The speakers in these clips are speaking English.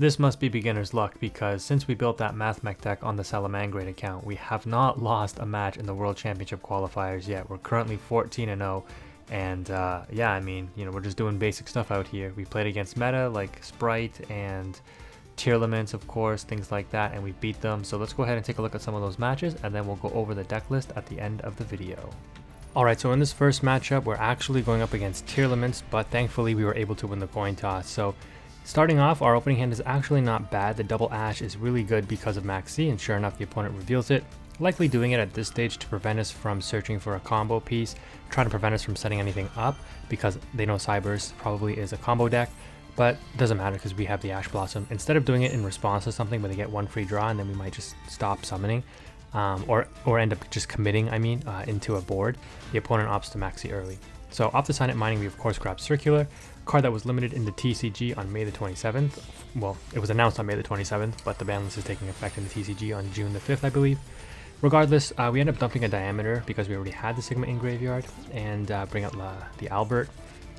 This must be beginner's luck because since we built that Mathmech deck on the Salamangreat account, we have not lost a match in the World Championship qualifiers yet. We're currently 14-0, and yeah, I mean, you know, we're just doing basic stuff out here. We played against meta like Sprite and TEARLAMENTS, of course, things like that, and we beat them. So let's go ahead and take a look at some of those matches, and then we'll go over the deck list at the end of the video. Alright, so in this first matchup, we're actually going up against TEARLAMENTS, but thankfully we were able to win the coin toss. So starting off, our opening hand is actually not bad. The double Ash is really good because of Max C, and sure enough, the opponent reveals it. Likely doing it at this stage to prevent us from searching for a combo piece, trying to prevent us from setting anything up, because they know Cyberse probably is a combo deck, but it doesn't matter because we have the Ash Blossom. Instead of doing it in response to something where they get one free draw and then we might just stop summoning, or end up just committing, into a board, the opponent opts to Maxi early. So off the Signet Mining, we of course grab Circular, card that was limited in the TCG on May the 27th. Well, it was announced on May the 27th, but the ban list is taking effect in the TCG on June the 5th, I believe. Regardless, we end up dumping a Diameter because we already had the Sigma in graveyard, and bring out the Albert.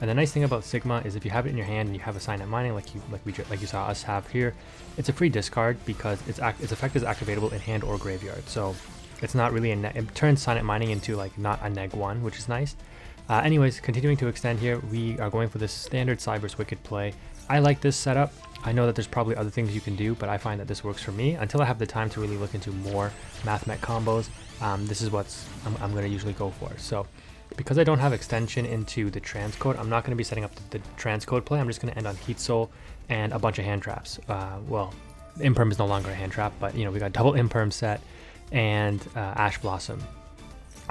And the nice thing about Sigma is if you have it in your hand and you have a Signet Mining like you saw us have here, it's a free discard because its effect is activatable in hand or graveyard. So it's not really it turns Signet Mining into like not a neg1, which is nice. Anyways, continuing to extend here, we are going for this standard Cyberse Wicked play. I like this setup. I know that there's probably other things you can do, but I find that this works for me. Until I have the time to really look into more Mathmech combos, this is what I'm going to usually go for. So because I don't have extension into the transcode, I'm not going to be setting up the transcode play. I'm just going to end on Heat Soul and a bunch of hand traps. Well, Imperm is no longer a hand trap, but you know, we got double Imperm set and Ash Blossom.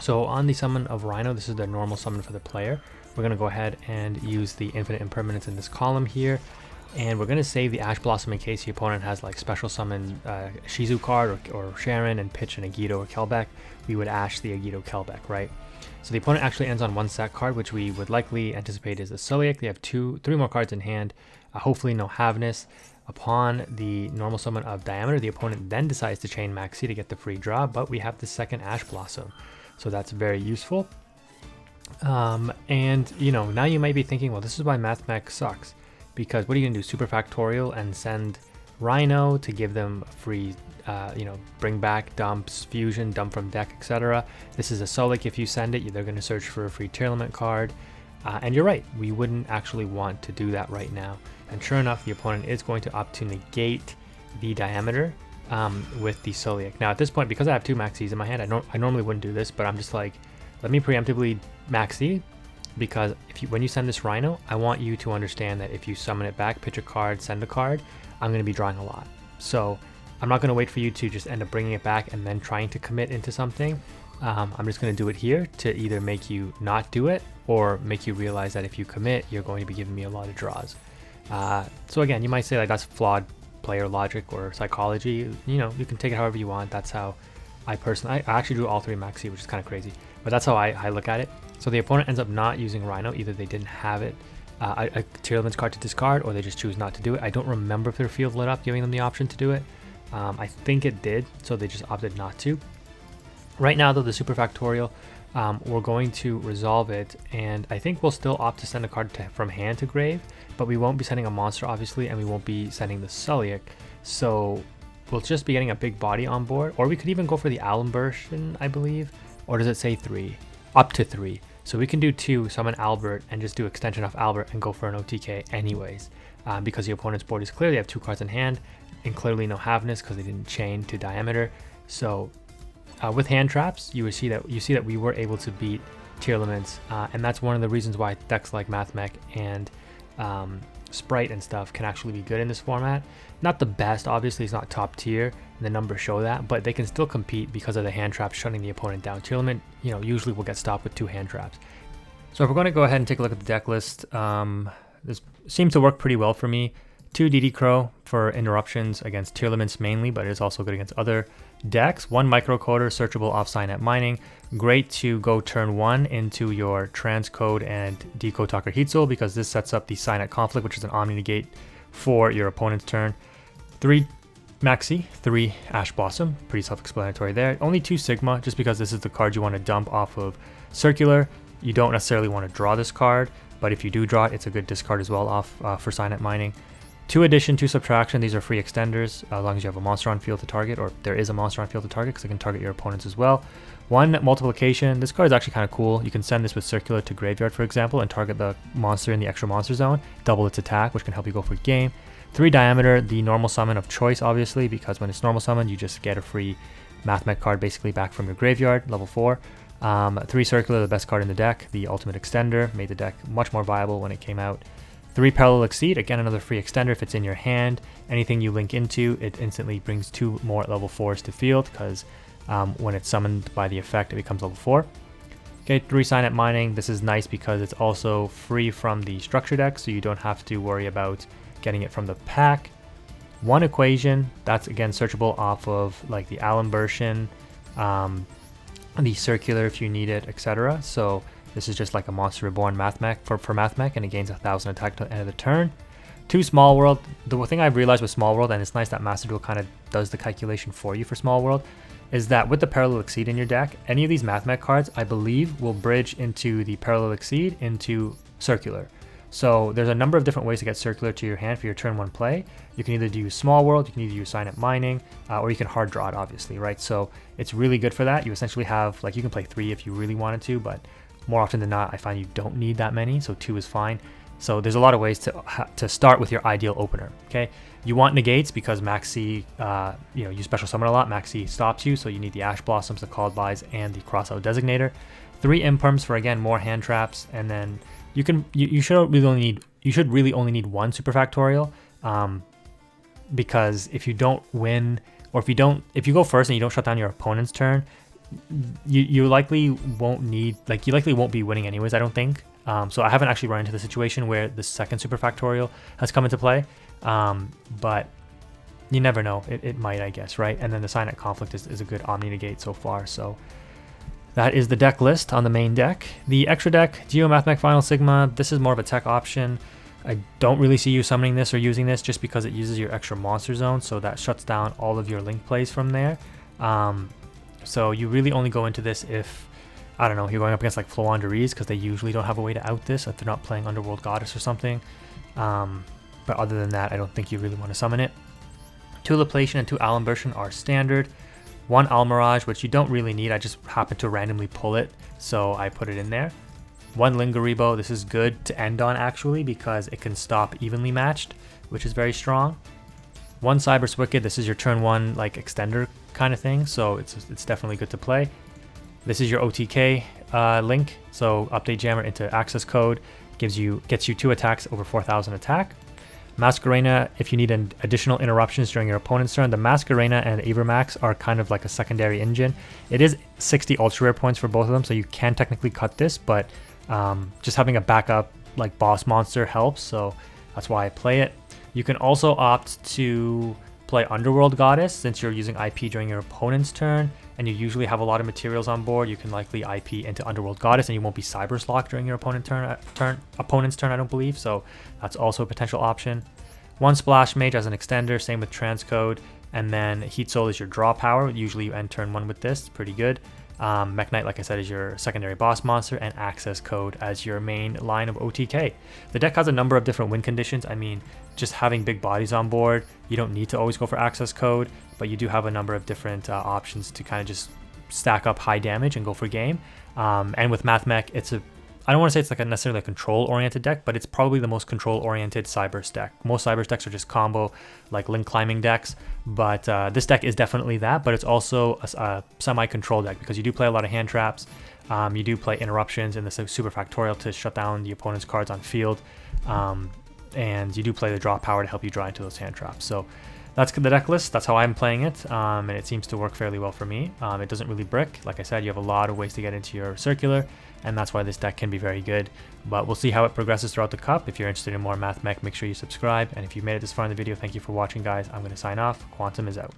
So on the summon of Rhino, this is the normal summon for the player. We're going to go ahead and use the infinite impermanence in this column here. And we're going to save the Ash Blossom in case the opponent has like special summon ISHIZU card or Sharon and pitch an Yugioh or Kelbeck. We would Ash the Yugioh Kelbeck, right? So the opponent actually ends on one sack card, which we would likely anticipate is a Celiac. They have three more cards in hand, hopefully no Havness. Upon the normal summon of Diameter, the opponent then decides to chain Maxi to get the free draw, but we have the second Ash Blossom. So that's very useful. And you know, now you might be thinking, well, this is why Mathmech sucks, because what are you gonna do, super factorial and send Rhino to give them free, bring back dumps, fusion, dump from deck, etc. This is a Solik. If you send it, they're gonna search for a free Tearlament card. And you're right, we wouldn't actually want to do that right now. And sure enough, the opponent is going to opt to negate the Diameter with the Celiac. Now at this point, because I have two Maxis in my hand, I normally wouldn't do this, but I'm just like, let me preemptively Maxi, because when you send this Rhino, I want you to understand that if you summon it back, pitch a card, send a card, I'm going to be drawing a lot. So I'm not going to wait for you to just end up bringing it back and then trying to commit into something. I'm just going to do it here to either make you not do it or make you realize that if you commit, you're going to be giving me a lot of draws. So again, you might say like that's flawed player logic or psychology. You know, you can take it however you want. That's how I actually drew all three Maxi, which is kind of crazy, but that's how I look at it. So the opponent ends up not using Rhino. Either they didn't have it, a Tearlaments card to discard, or they just choose not to do it. I don't remember if their field lit up giving them the option to do it. I think it did, so they just opted not to. Right now though, the super factorial, we're going to resolve it, and I think we'll still opt to send a card from hand to grave, but we won't be sending a monster obviously, and we won't be sending the Celiac. So we'll just be getting a big body on board, or we could even go for the Alum version, I believe. Or does it say 3? Up to 3. So we can do 2, summon Albert, and just do extension off Albert and go for an OTK anyways, because the opponent's board is clear. They have 2 cards in hand, and clearly no Havness because they didn't chain to Diameter. So with hand traps, you see that we were able to beat Tearlaments, and that's one of the reasons why decks like Mathmech and Sprite and stuff can actually be good in this format. Not the best, obviously, it's not top tier, and the numbers show that, but they can still compete because of the hand traps shutting the opponent down. Tearlament, you know, usually will get stopped with 2 hand traps. So if we're going to go ahead and take a look at the deck list, this seems to work pretty well for me. 2 DD Crow for interruptions against Tearlaments mainly, but it is also good against other decks. 1 microcoder searchable off Signet Mining. Great to go turn 1 into your transcode and decode Talker Heat Soul, because this sets up the Signet Conflict, which is an Omni Negate for your opponent's turn. 3 Maxi, 3 Ash Blossom, pretty self-explanatory there. Only 2 Sigma, just because this is the card you want to dump off of Circular. You don't necessarily want to draw this card, but if you do draw it, it's a good discard as well off for Signet Mining. 2 addition, 2 subtraction, these are free extenders as long as you have a monster on field to target, or there is a monster on field to target, because it can target your opponents as well. 1 multiplication, this card is actually kind of cool. You can send this with circular to graveyard, for example, and target the monster in the extra monster zone, double its attack, which can help you go for game. 3 diameter, the normal summon of choice, obviously, because when it's normal summon, you just get a free Mathmech card basically back from your graveyard, level 4. 3 circular, the best card in the deck, the ultimate extender, made the deck much more viable when it came out. 3 parallel exceed, again another free extender if it's in your hand. Anything you link into, it instantly brings 2 more level 4s to field, because when it's summoned by the effect, it becomes level 4. Okay, 3 Signet Mining, this is nice because it's also free from the structure deck, so you don't have to worry about getting it from the pack. 1 Equation, that's again searchable off of like the Allen version, the circular if you need it, etc. So this is just like a Monster Reborn Mathmech for Mathmech, and it gains 1000 attack to the end of the turn. 2 Small World, the thing I've realized with Small World, and it's nice that Master Duel kind of does the calculation for you for Small World, is that with the Parallel Exceed in your deck, any of these Mathmech cards, I believe, will bridge into the Parallel Exceed into Circular. So there's a number of different ways to get Circular to your hand for your turn 1 play. You can either do Small World, you can either use Signet Mining, or you can hard draw it, obviously, right? So it's really good for that. You essentially have, like, you can play 3 if you really wanted to, but more often than not, I find you don't need that many, so 2 is fine. So there's a lot of ways to start with your ideal opener, okay? You want negates because Maxi, you special summon a lot, Maxi stops you, so you need the Ash Blossoms, the Called Bys, and the Crossout Designator. 3 Imperms for, again, more hand traps, and then you should really only need 1 Super Factorial, because if you don't win, or if you go first and you don't shut down your opponent's turn, you likely won't be winning anyways, I don't think. So I haven't actually run into the situation where the second Super Factorial has come into play, but you never know. It might, I guess, right? And then the Signet Conflict is a good Omni Negate so far, so that is the deck list on the main deck. The extra deck, Yugioh Mathmech Final Sigma, this is more of a tech option. I don't really see you summoning this or using this just because it uses your extra monster zone, so that shuts down all of your link plays from there. So you really only go into this if, I don't know, you're going up against like Floanderies, because they usually don't have a way to out this if they're not playing Underworld Goddess or something. But other than that, I don't think you really want to summon it. 2 Laplation and 2 Allen version are standard. 1 Almirage, which you don't really need, I just happen to randomly pull it, so I put it in there. 1 Lingaribo, this is good to end on actually, because it can stop evenly matched, which is very strong. 1 Cyber's Wicked, this is your turn 1 like extender kind of thing, so it's definitely good to play. This is your OTK link, so update Jammer into access code, gets you 2 attacks over 4000 attack. Masquerena, if you need additional interruptions during your opponent's turn, the Masquerena and Avermax are kind of like a secondary engine. It is 60 ultra rare points for both of them, so you can technically cut this, but just having a backup like boss monster helps, so that's why I play it. You can also opt to play Underworld Goddess since you're using IP during your opponent's turn, and you usually have a lot of materials on board. You can likely IP into Underworld Goddess, and you won't be Cyber's Lock during your opponent's turn, I don't believe. So that's also a potential option. 1 Splash Mage as an extender, same with Transcode, and then Heat Soul is your draw power. Usually you end turn 1 with this, pretty good. Mech Knight, like I said, is your secondary boss monster, and Access Code as your main line of OTK. The deck has a number of different win conditions. I mean, just having big bodies on board, you don't need to always go for Access Code, but you do have a number of different options to kind of just stack up high damage and go for game. And with Mathmech, I don't want to say it's like necessarily a control-oriented deck, but it's probably the most control-oriented Cyber's deck. Most Cyber's decks are just combo, like link climbing decks, but this deck is definitely that, but it's also a semi-control deck because you do play a lot of hand traps, you do play interruptions in the Super Factorial to shut down the opponent's cards on field, and you do play the draw power to help you draw into those hand traps. So that's the deck list. That's how I'm playing it, and it seems to work fairly well for me. It doesn't really brick. Like I said, you have a lot of ways to get into your circular, and that's why this deck can be very good. But we'll see how it progresses throughout the cup. If you're interested in more Mathmech, make sure you subscribe. And if you made it this far in the video, thank you for watching, guys. I'm going to sign off. Quantum is out.